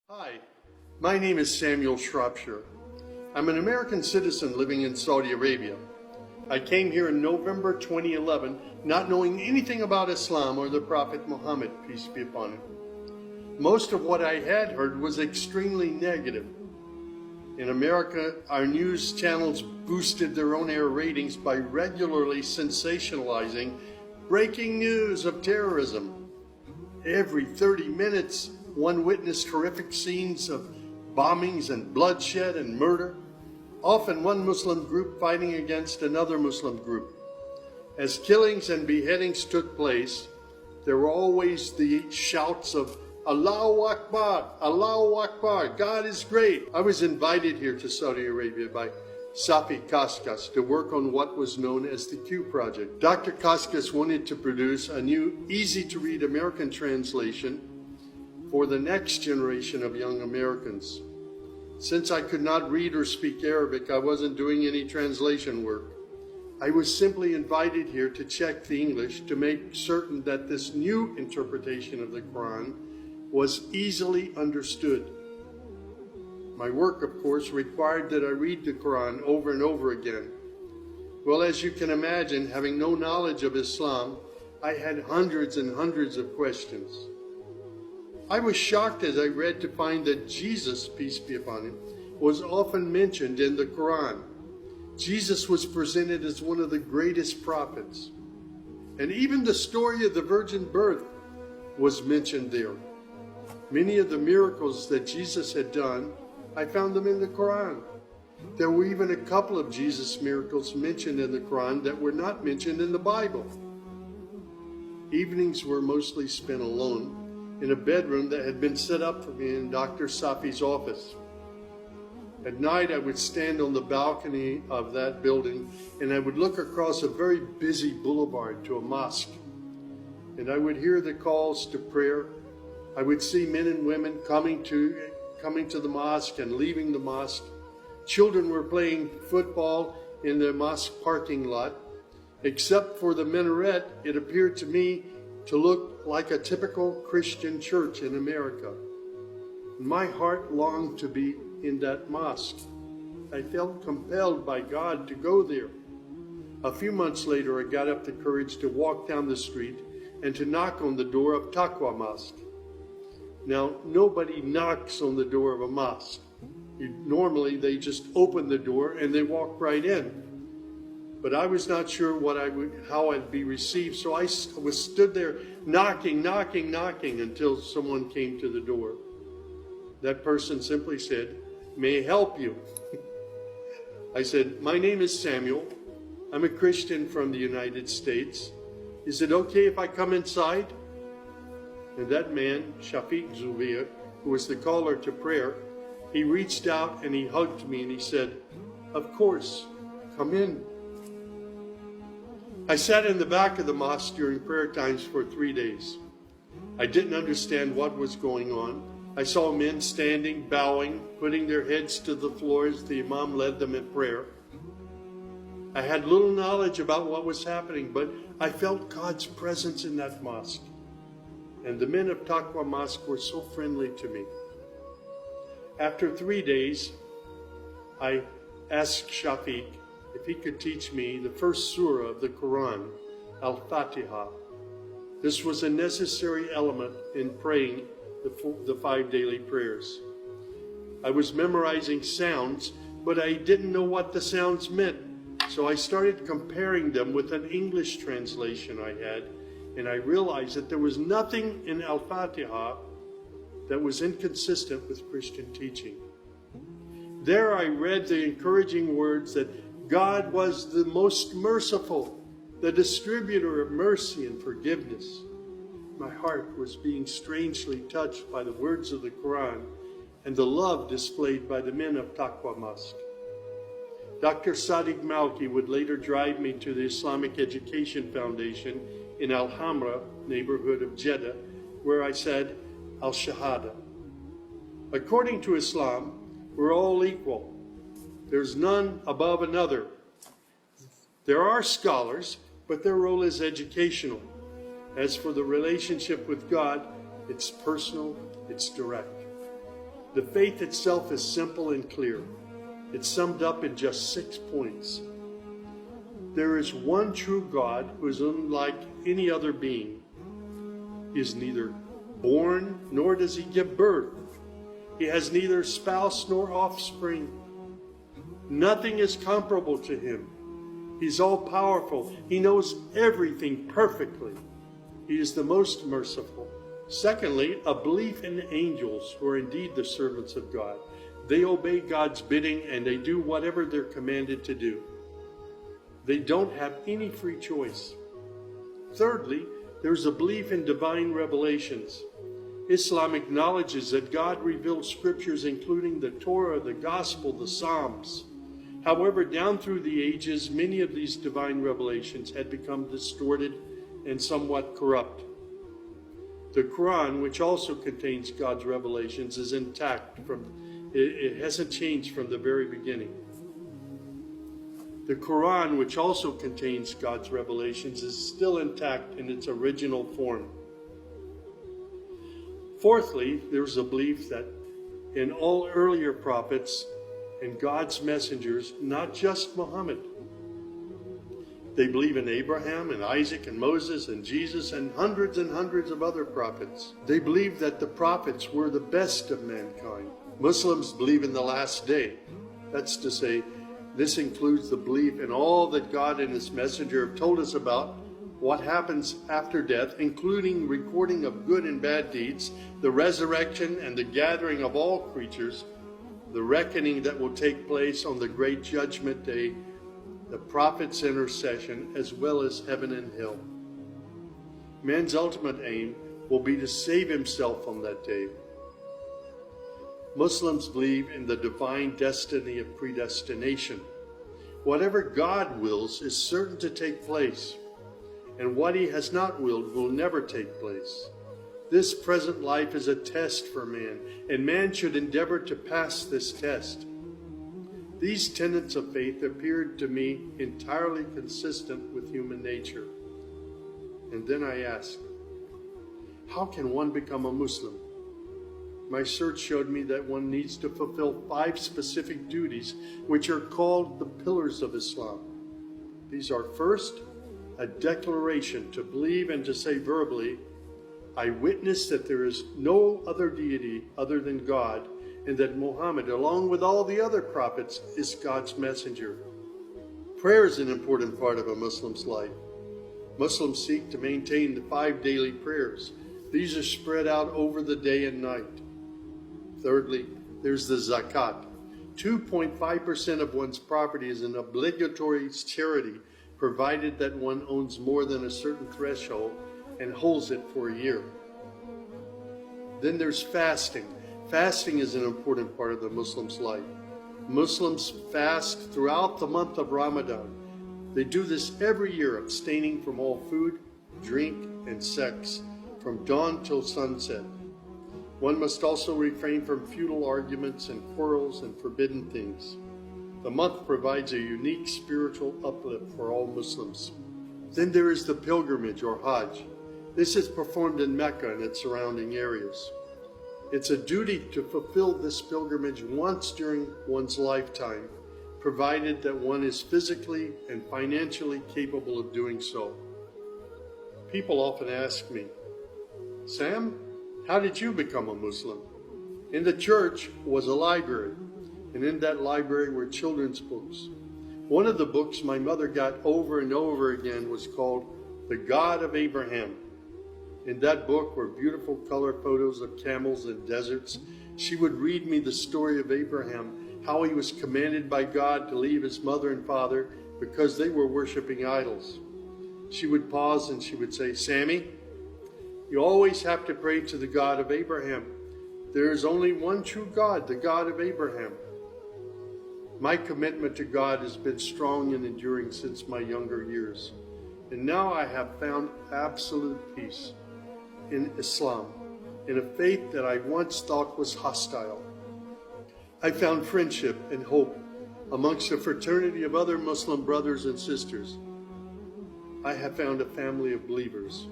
Hi, my name is Samuel Shropshire. I'm an American citizen living in Saudi Arabia. I came here in November 2011, not knowing anything about Islam or the Prophet Muhammad, peace be upon him. Most of what I had heard was extremely negative. In America, our news channels boosted their on-air ratings by regularly sensationalizing breaking news of terrorism. Every 30 minutes, one witnessed horrific scenes of bombings and bloodshed and murder, often one Muslim group fighting against another Muslim group. As killings and beheadings took place, there were always the shouts of Allahu Akbar, Allahu Akbar, God is great. I was invited here to Saudi Arabia by Safi Kaskas to work on what was known as the Q Project. Dr. Kaskas wanted to produce a new, easy-to-read American translation for the next generation of young Americans. Since I could not read or speak Arabic, I wasn't doing any translation work. I was simply invited here to check the English to make certain that this new interpretation of the Quran was easily understood. My work, of course, required that I read the Quran over and over again. Well, as you can imagine, having no knowledge of Islam, I had hundreds and hundreds of questions. I was shocked as I read to find that Jesus, peace be upon him, was often mentioned in the Quran. Jesus was presented as one of the greatest prophets. And even the story of the virgin birth was mentioned there. Many of the miracles that Jesus had done, I found them in the Quran. There were even a couple of Jesus miracles mentioned in the Quran that were not mentioned in the Bible. Evenings were mostly spent alone in a bedroom that had been set up for me in Dr. Safi's office. At night, I would stand on the balcony of that building and I would look across a very busy boulevard to a mosque. And I would hear the calls to prayer. I would see men and women coming to the mosque and leaving the mosque. Children were playing football in the mosque parking lot. Except for the minaret, it appeared to me to look like a typical Christian church in America. My heart longed to be in that mosque. I felt compelled by God to go there. A few months later, I got up the courage to walk down the street and to knock on the door of Taqwa Mosque. Now, nobody knocks on the door of a mosque. Normally, they just open the door and they walk right in. But I was not sure how I'd be received, so I stood there knocking until someone came to the door. That person simply said, "May I help you?" I said, "My name is Samuel. I'm a Christian from the United States. Is it okay if I come inside?" And that man, Shafiq Zubair, who was the caller to prayer, he reached out and he hugged me and he said, "Of course, come in." I sat in the back of the mosque during prayer times for 3 days. I didn't understand what was going on. I saw men standing, bowing, putting their heads to the floor as the Imam led them in prayer. I had little knowledge about what was happening, but I felt God's presence in that mosque. And the men of Taqwa Mosque were so friendly to me. After 3 days, I asked Shafiq if he could teach me the first surah of the Quran, Al-Fatiha. This was a necessary element in praying the 5 daily prayers. I was memorizing sounds, but I didn't know what the sounds meant. So I started comparing them with an English translation I had, and I realized that there was nothing in Al-Fatiha that was inconsistent with Christian teaching. There I read the encouraging words that God was the most merciful, the distributor of mercy and forgiveness. My heart was being strangely touched by the words of the Quran and the love displayed by the men of Taqwa Mosque. Dr. Sadiq Malki would later drive me to the Islamic Education Foundation in Al-Hamra neighborhood of Jeddah, where I said Al-Shahada. According to Islam, we're all equal. There's none above another. There are scholars, but their role is educational. As for the relationship with God, it's personal, it's direct. The faith itself is simple and clear. It's summed up in just 6 points. There is one true God who is unlike any other being. He is neither born nor does he give birth. He has neither spouse nor offspring. Nothing is comparable to him. He's all-powerful. He knows everything perfectly. He is the most merciful. Secondly, a belief in the angels, who are indeed the servants of God. They obey God's bidding and they do whatever they're commanded to do. They don't have any free choice. Thirdly, there's a belief in divine revelations. Islam acknowledges that God revealed scriptures including the Torah, the Gospel, the Psalms. However, down through the ages, many of these divine revelations had become distorted and somewhat corrupt. The Quran, which also contains God's revelations, is intact. It hasn't changed from the very beginning. The Quran, which also contains God's revelations, is still intact in its original form. Fourthly, there's a belief that in all earlier prophets and God's messengers, not just Muhammad. They believe in Abraham and Isaac and Moses and Jesus and hundreds of other prophets. They believe that the prophets were the best of mankind. Muslims believe in the last day. That's to say, this includes the belief in all that God and his messenger have told us about what happens after death, including recording of good and bad deeds, the resurrection and the gathering of all creatures, the reckoning that will take place on the great judgment day, the prophet's intercession, as well as heaven and hell. Man's ultimate aim will be to save himself on that day. Muslims believe in the divine destiny of predestination. Whatever God wills is certain to take place, and what he has not willed will never take place. This present life is a test for man, and man should endeavor to pass this test. These tenets of faith appeared to me entirely consistent with human nature. And then I asked, how can one become a Muslim? My search showed me that one needs to fulfill 5 specific duties, which are called the pillars of Islam. These are: first, a declaration to believe and to say verbally, I witness that there is no other deity other than God, and that Muhammad, along with all the other prophets, is God's messenger. Prayer is an important part of a Muslim's life. Muslims seek to maintain the 5 daily prayers. These are spread out over the day and night. Thirdly, there's the zakat. 2.5% of one's property is an obligatory charity, provided that one owns more than a certain threshold and holds it for a year. Then there's fasting. Fasting is an important part of the Muslim's life. Muslims fast throughout the month of Ramadan. They do this every year, abstaining from all food, drink, and sex, from dawn till sunset. One must also refrain from futile arguments and quarrels and forbidden things. The month provides a unique spiritual uplift for all Muslims. Then there is the pilgrimage or Hajj. This is performed in Mecca and its surrounding areas. It's a duty to fulfill this pilgrimage once during one's lifetime, provided that one is physically and financially capable of doing so. People often ask me, Sam, how did you become a Muslim? In the church was a library, and in that library were children's books. One of the books my mother got over and over again was called The God of Abraham. In that book were beautiful color photos of camels and deserts. She would read me the story of Abraham, how he was commanded by God to leave his mother and father because they were worshiping idols. She would pause and she would say, Sammy, you always have to pray to the God of Abraham. There is only one true God, the God of Abraham. My commitment to God has been strong and enduring since my younger years. And now I have found absolute peace in Islam, in a faith that I once thought was hostile. I found friendship and hope amongst a fraternity of other Muslim brothers and sisters. I have found a family of believers.